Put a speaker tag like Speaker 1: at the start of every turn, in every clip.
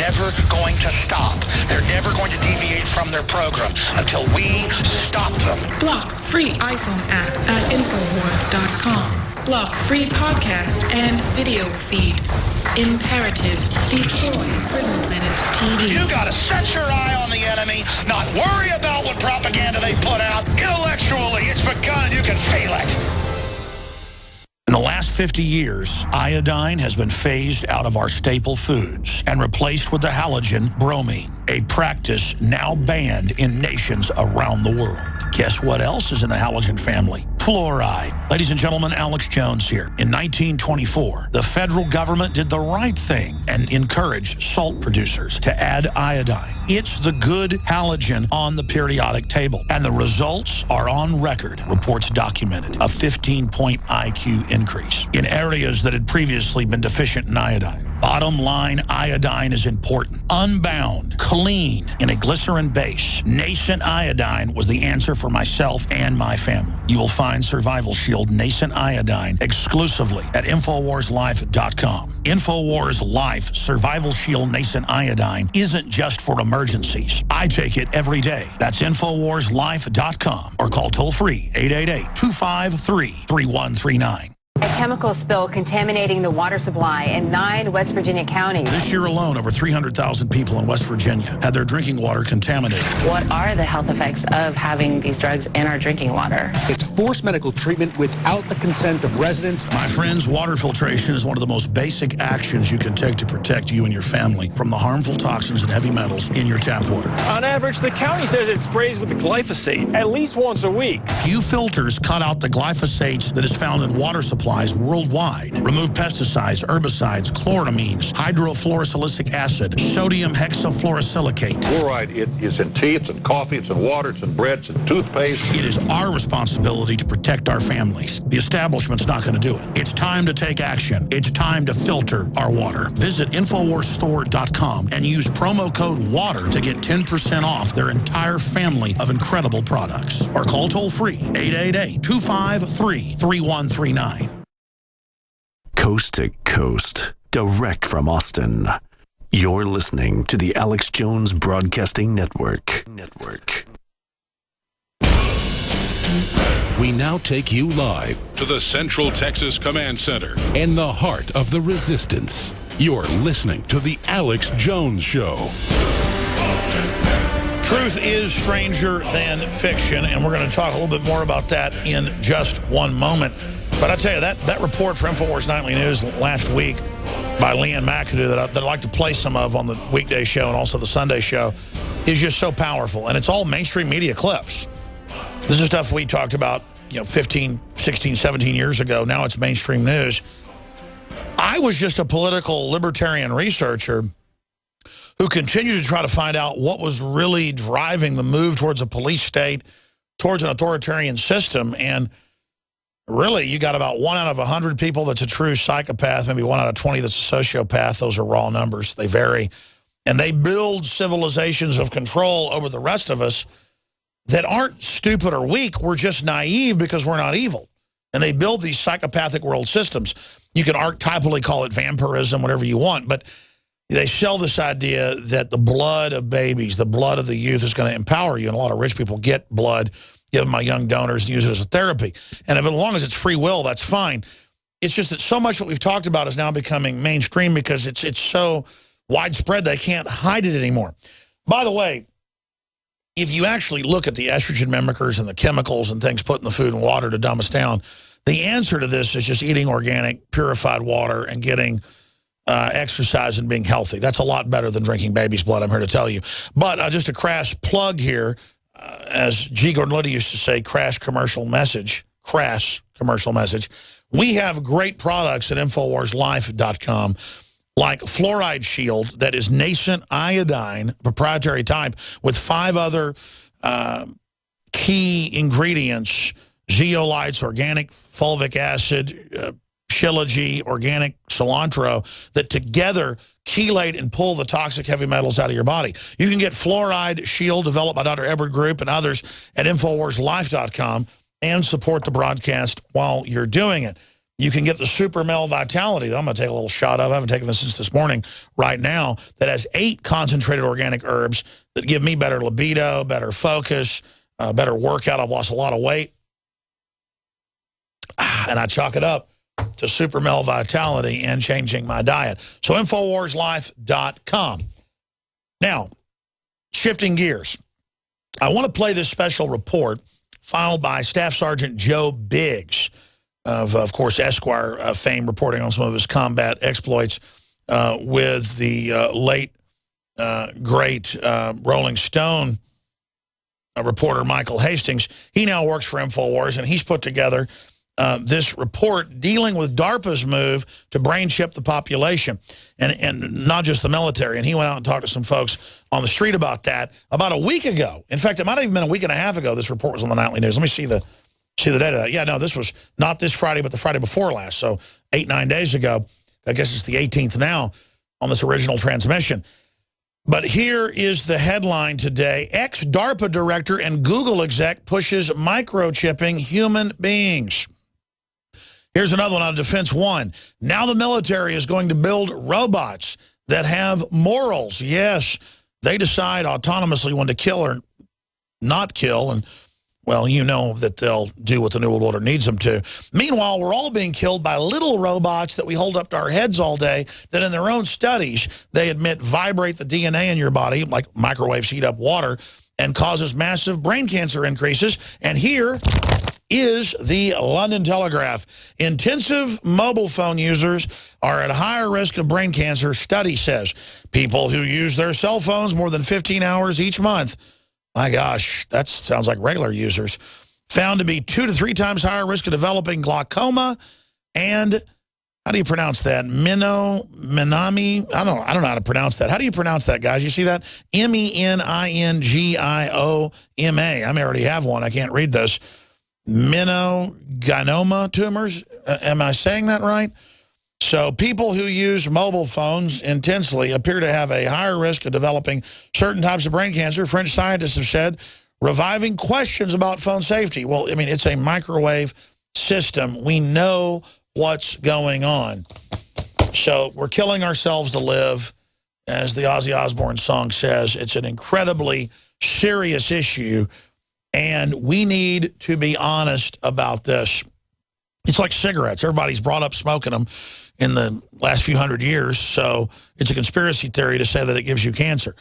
Speaker 1: never going to stop. They're never going to deviate from their program until we stop them.
Speaker 2: Block free iPhone app at Infowars.com. Block free podcast and video feed. Imperative. Deploy Critical Planet TV.
Speaker 1: You gotta set your eye on the enemy, not worry about what propaganda they put out. Intellectually, it's begun. You can feel it. In the last 50 years, iodine has been phased out of our staple foods and replaced with the halogen bromine, a practice now banned in nations around the world. Guess what else is in the halogen family? Fluoride. Ladies and gentlemen, Alex Jones here. In 1924, the federal government did the right thing and encouraged salt producers to add iodine. It's the good halogen on the periodic table, and the results are on record. Reports documented a 15-point IQ increase in areas that had previously been deficient in iodine. Bottom line, iodine is important. Unbound, clean, in a glycerin base. Nascent iodine was the answer for myself and my family. You will find Survival Shield Nascent Iodine exclusively at InfoWarsLife.com. InfoWars Life Survival Shield Nascent Iodine isn't just for emergencies. I take it every day. That's InfoWarsLife.com or call toll-free 888-253-3139.
Speaker 3: A chemical spill contaminating the water supply in 9 West Virginia counties.
Speaker 1: This year alone, over 300,000 people in West Virginia had their drinking water contaminated.
Speaker 4: What are the health effects of having these drugs in our drinking water?
Speaker 5: It's forced medical treatment without the consent of residents.
Speaker 1: My friends, water filtration is one of the most basic actions you can take to protect you and your family from the harmful toxins and heavy metals in your tap water.
Speaker 6: On average, the county says it sprays with the glyphosate at least once a week.
Speaker 1: Few filters cut out the glyphosate that is found in water supplies worldwide. Remove pesticides, herbicides, chloramines, hydrofluorosilicic acid, sodium hexafluorosilicate.
Speaker 7: Fluoride, it is in tea, it's in coffee, it's in water, it's in bread, it's in toothpaste.
Speaker 1: It is our responsibility to protect our families. The establishment's not going to do it. It's time to take action. It's time to filter our water. Visit InfoWarsStore.com and use promo code WATER to get 10% off their entire family of incredible products. Or call toll-free 888-253-3139.
Speaker 8: Coast to coast, direct from Austin. You're listening to the Alex Jones Broadcasting Network.
Speaker 9: We now take you live to the Central Texas Command Center in the heart of the resistance. You're listening to the Alex Jones Show.
Speaker 1: Truth is stranger than fiction, and we're going to talk a little bit more about that in just one moment. But I tell you, that report for InfoWars Nightly News last week by Leanne McAdoo that I'd like to play some of on the weekday show and also the Sunday show is just so powerful. And it's all mainstream media clips. This is stuff we talked about, 15, 16, 17 years ago. Now it's mainstream news. I was just a political libertarian researcher who continued to try to find out what was really driving the move towards a police state, towards an authoritarian system. And really, you got about 1 out of 100 people that's a true psychopath, maybe 1 out of 20 that's a sociopath. Those are raw numbers. They vary. And they build civilizations of control over the rest of us that aren't stupid or weak. We're just naive because we're not evil. And they build these psychopathic world systems. You can archetypally call it vampirism, whatever you want, but they sell this idea that the blood of babies, the blood of the youth is going to empower you. And a lot of rich people get blood, give them my young donors, and use it as a therapy. And as long as it's free will, that's fine. It's just that so much what we've talked about is now becoming mainstream because it's so widespread they can't hide it anymore. By the way, if you actually look at the estrogen mimickers and the chemicals and things put in the food and water to dumb us down, the answer to this is just eating organic, purified water and getting exercise and being healthy. That's a lot better than drinking baby's blood, I'm here to tell you. But just a crass plug here, as G. Gordon Liddy used to say, crass commercial message. We have great products at InfoWarsLife.com, like Fluoride Shield, that is nascent iodine, proprietary type, with 5 other key ingredients: zeolites, organic fulvic acid, Shilajit, organic cilantro, that together chelate and pull the toxic heavy metals out of your body. You can get Fluoride Shield, developed by Dr. Edward Group and others, at InfoWarsLife.com and support the broadcast while you're doing it. you can get the Super Mel Vitality that I'm going to take a little shot of. I haven't taken this since this morning right now. That has 8 concentrated organic herbs that give me better libido, better focus, better workout. I've lost a lot of weight. And I chalk it up to Super Mel Vitality and changing my diet. So InfoWarsLife.com. Now, shifting gears. I want to play this special report filed by Staff Sergeant Joe Biggs of course, Esquire fame, reporting on some of his combat exploits with the late, great Rolling Stone reporter Michael Hastings. He now works for InfoWars, and he's put together this report dealing with DARPA's move to brain chip the population, and not just the military. And he went out and talked to some folks on the street about that about a week ago. In fact, it might have even been a week and a half ago this report was on the Nightly News. Let me see the date of that. Yeah, no, this was not this Friday, but the Friday before last, so 8-9 days ago. I guess it's the 18th now on this original transmission. But here is the headline today. Ex-DARPA director and Google exec pushes microchipping human beings. Here's another one on Defense One. Now the military is going to build robots that have morals. Yes, they decide autonomously when to kill or not kill, and well, you know that they'll do what the New World Order needs them to. Meanwhile, we're all being killed by little robots that we hold up to our heads all day that in their own studies, they admit vibrate the DNA in your body, like microwaves heat up water, and causes massive brain cancer increases. And here is the London Telegraph. Intensive mobile phone users are at higher risk of brain cancer, study says. People who use their cell phones more than 15 hours each month, my gosh, that sounds like regular users, found to be 2 to 3 times higher risk of developing glaucoma and, how do you pronounce that? Minami? I don't know how to pronounce that. How do you pronounce that, guys? You see that? M-E-N-I-N-G-I-O-M-A. I may already have one. I can't read this. Meningioma tumors. Am I saying that right? So people who use mobile phones intensely appear to have a higher risk of developing certain types of brain cancer. French scientists have said, reviving questions about phone safety. Well, I mean, it's a microwave system. We know what's going on. So we're killing ourselves to live. As the Ozzy Osbourne song says, it's an incredibly serious issue, and we need to be honest about this. It's like cigarettes. Everybody's brought up smoking them in the last few hundred years, so it's a conspiracy theory to say that it gives you cancer.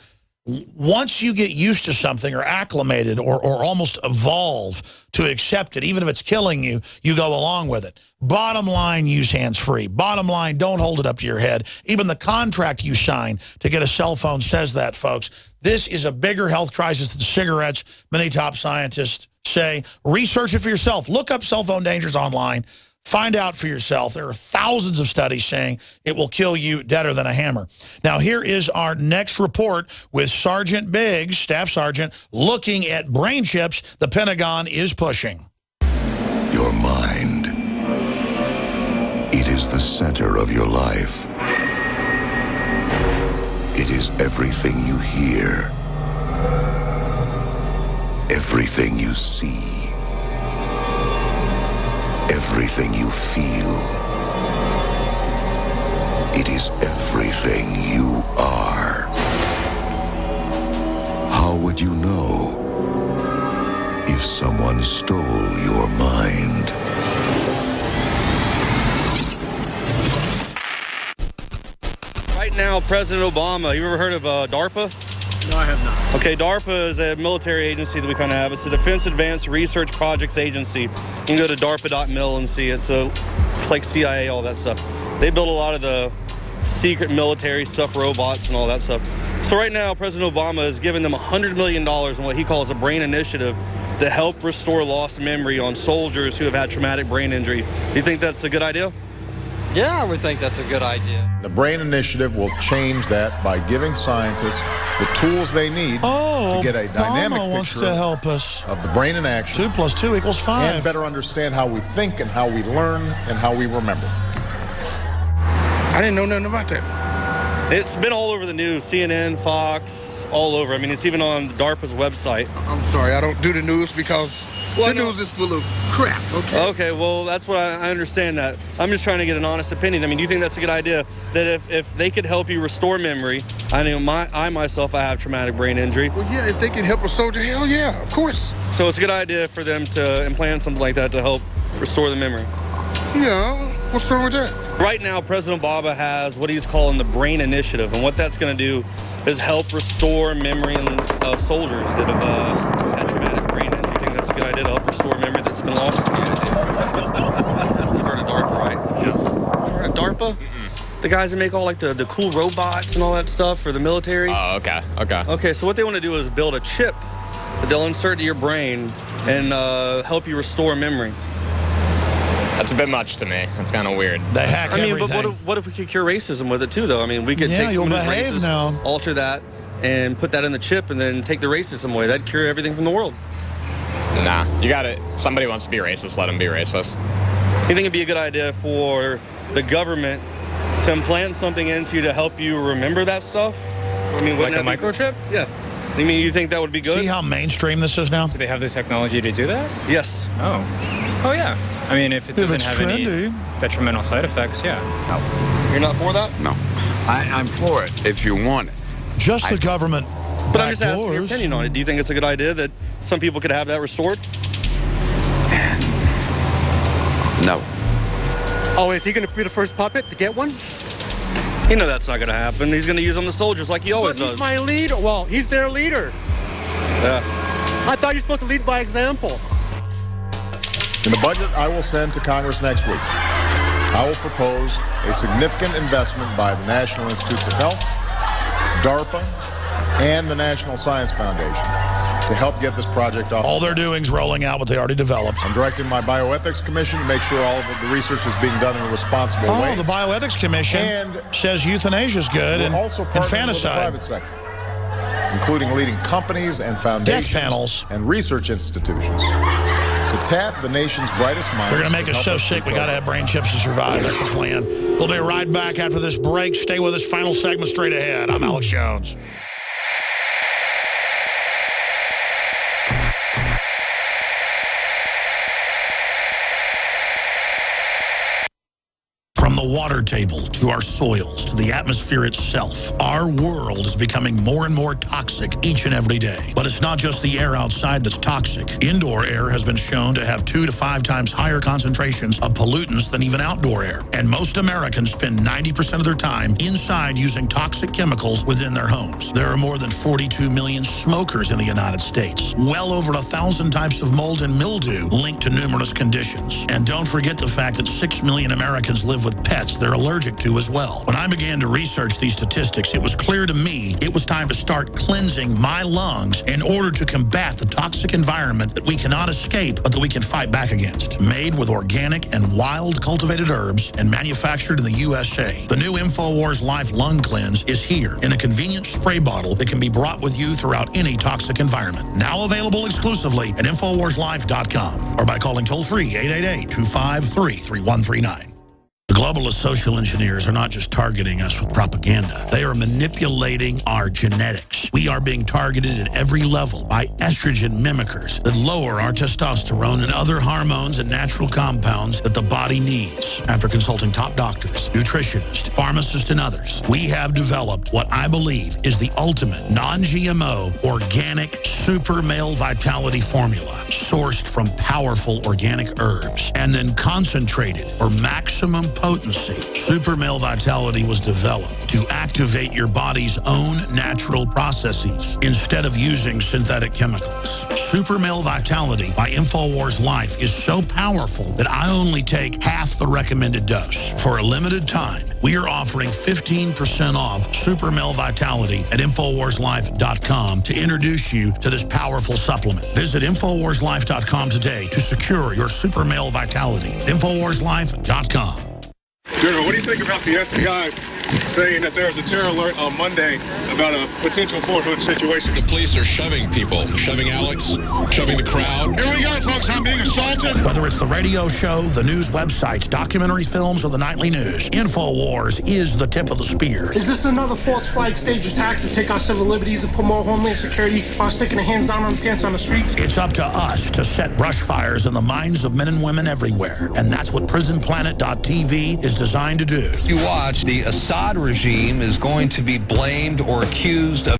Speaker 1: Once you get used to something or acclimated or almost evolve to accept it, even if it's killing you, you go along with it. Bottom line, use hands-free. Bottom line, don't hold it up to your head. Even the contract you sign to get a cell phone says that, folks. This is a bigger health crisis than cigarettes, many top scientists say. Research it for yourself. Look up cell phone dangers online. Find out for yourself. There are thousands of studies saying it will kill you deader than a hammer. Now, here is our next report with Sergeant Biggs, Staff Sergeant, looking at brain chips the Pentagon is pushing.
Speaker 10: Your mind. It is the center of your life. It is everything you hear. Everything you see. Everything you feel. It is everything you are. How would you know if someone stole your mind?
Speaker 11: Right now, President Obama, you ever heard of DARPA?
Speaker 12: No, I have not.
Speaker 11: Okay, DARPA is a military agency that we kind of have. It's a Defense Advanced Research Projects Agency. You can go to DARPA.mil and see it. So it's like CIA, all that stuff. They build a lot of the secret military stuff, robots and all that stuff. So right now, President Obama is giving them $100 million in what he calls a brain initiative to help restore lost memory on soldiers who have had traumatic brain injury. Do you think that's a good idea?
Speaker 12: Yeah, I would think that's a good idea.
Speaker 13: The Brain Initiative will change that by giving scientists the tools they need to get a dynamic picture
Speaker 1: to help us
Speaker 13: of the brain in action.
Speaker 1: 2 + 2 = 5.
Speaker 13: And better understand how we think and how we learn and how we remember.
Speaker 12: I didn't know nothing about that.
Speaker 11: It's been all over the news, CNN, Fox, all over. I mean, it's even on DARPA's website.
Speaker 12: I'm sorry, I don't do the news because The news is full of crap, okay?
Speaker 11: Okay, well, that's what I understand that. I'm just trying to get an honest opinion. I mean, do you think that's a good idea? That if they could help you restore memory, I know I myself have traumatic brain injury.
Speaker 12: Well, yeah, if they can help a soldier, hell yeah, of course.
Speaker 11: So it's a good idea for them to implant something like that to help restore the memory.
Speaker 12: Yeah, what's wrong with that?
Speaker 11: Right now, President Obama has what he's calling the Brain Initiative, and what that's going to do is help restore memory in soldiers that have had traumatic brain injury. You think that's a good idea to help restore memory that's been lost? You've heard of DARPA, right? Yeah. You heard of DARPA? Mm-mm. The guys that make all like the cool robots and all that stuff for the military.
Speaker 14: Oh, okay.
Speaker 11: Okay, so what they want to do is build a chip that they'll insert to your brain and help you restore memory.
Speaker 14: That's a bit much to me. That's kind of weird.
Speaker 1: They hack everything.
Speaker 11: But what if we could cure racism with it too, though? I mean, we could take someone who's racist,
Speaker 1: now.
Speaker 11: alter that, and put that in the chip, and then take the racism away. That'd cure everything from the world.
Speaker 14: Nah, you got it. If somebody wants to be racist, let them be racist.
Speaker 11: You think it'd be a good idea for the government to implant something into you to help you remember that stuff? I mean,
Speaker 15: like a microchip?
Speaker 11: Yeah. I mean, you think that would be good?
Speaker 1: See how mainstream this is now?
Speaker 15: Do they have the technology to do that?
Speaker 11: Yes.
Speaker 15: Oh yeah. I mean, if it doesn't have any detrimental side effects, yeah.
Speaker 11: No. You're not for that?
Speaker 16: No. I'm for it if you want it.
Speaker 1: Just the government.
Speaker 11: But I'm just asking your opinion on it. Do you think it's a good idea that some people could have that restored?
Speaker 16: No.
Speaker 17: Oh, is he going to be the first puppet to get one?
Speaker 11: You know that's not going to happen. He's going to use on the soldiers like he always does.
Speaker 17: He's my leader. Well, he's their leader.
Speaker 11: Yeah.
Speaker 17: I thought you're supposed to lead by example.
Speaker 13: In the budget I will send to Congress next week, I will propose a significant investment by the National Institutes of Health, DARPA, and the National Science Foundation to help get this project off.
Speaker 1: All they're doing is rolling out what they already developed.
Speaker 13: I'm directing my Bioethics Commission to make sure all of the research is being done in a responsible way.
Speaker 1: Oh, the Bioethics Commission says euthanasia is good and infanticide.
Speaker 13: With the private sector, including leading companies and foundations
Speaker 1: death panels
Speaker 13: and research institutions to tap the nation's brightest minds.
Speaker 1: They're going to make us so sick we got to have brain chips to survive. That's the plan. We'll be right back after this break. Stay with us. Final segment straight ahead. I'm Alex Jones. From the water table to our soils to the atmosphere itself, our world is becoming more and more toxic each and every day. But it's not just the air outside that's toxic. Indoor air has been shown to have 2 to 5 times higher concentrations of pollutants than even outdoor air. And most Americans spend 90% of their time inside using toxic chemicals within their homes. There are more than 42 million smokers in the United States. Well over 1,000 types of mold and mildew linked to numerous conditions. And don't forget the fact that 6 million Americans live with pets they're allergic to as well. When I began to research these statistics, it was clear to me it was time to start cleansing my lungs in order to combat the toxic environment that we cannot escape, but that we can fight back against. Made with organic and wild cultivated herbs and manufactured in the USA, the new InfoWars Life Lung Cleanse is here in a convenient spray bottle that can be brought with you throughout any toxic environment. Now available exclusively at InfoWarsLife.com or by calling toll-free 888-253-3139. The globalist social engineers are not just targeting us with propaganda. They are manipulating our genetics. We are being targeted at every level by estrogen mimickers that lower our testosterone and other hormones and natural compounds that the body needs. After consulting top doctors, nutritionists, pharmacists, and others, we have developed what I believe is the ultimate non-GMO organic super male vitality formula sourced from powerful organic herbs and then concentrated for maximum potency. Super Male Vitality was developed to activate your body's own natural processes instead of using synthetic chemicals. Super Male Vitality by InfoWars Life is so powerful that I only take half the recommended dose. For a limited time, we are offering 15% off Super Male Vitality at InfoWarsLife.com to introduce you to this powerful supplement. Visit InfoWarsLife.com today to secure your Super Male Vitality. InfoWarsLife.com.
Speaker 18: General, what do you think about the FBI saying that there's a terror alert on Monday about a potential Fort Hood situation.
Speaker 19: The police are shoving people, shoving Alex, shoving the crowd.
Speaker 12: Here we go, folks. I'm being assaulted.
Speaker 1: Whether it's the radio show, the news websites, documentary films, or the nightly news, InfoWars is the tip of the spear.
Speaker 20: Is this another false flag stage attack to take our civil liberties and put more homeland security while sticking their hands down on the pants on the streets?
Speaker 1: It's up to us to set brush fires in the minds of men and women everywhere. And that's what PrisonPlanet.tv is designed to do.
Speaker 21: You watch, the Assad regime is going to be blamed or accused of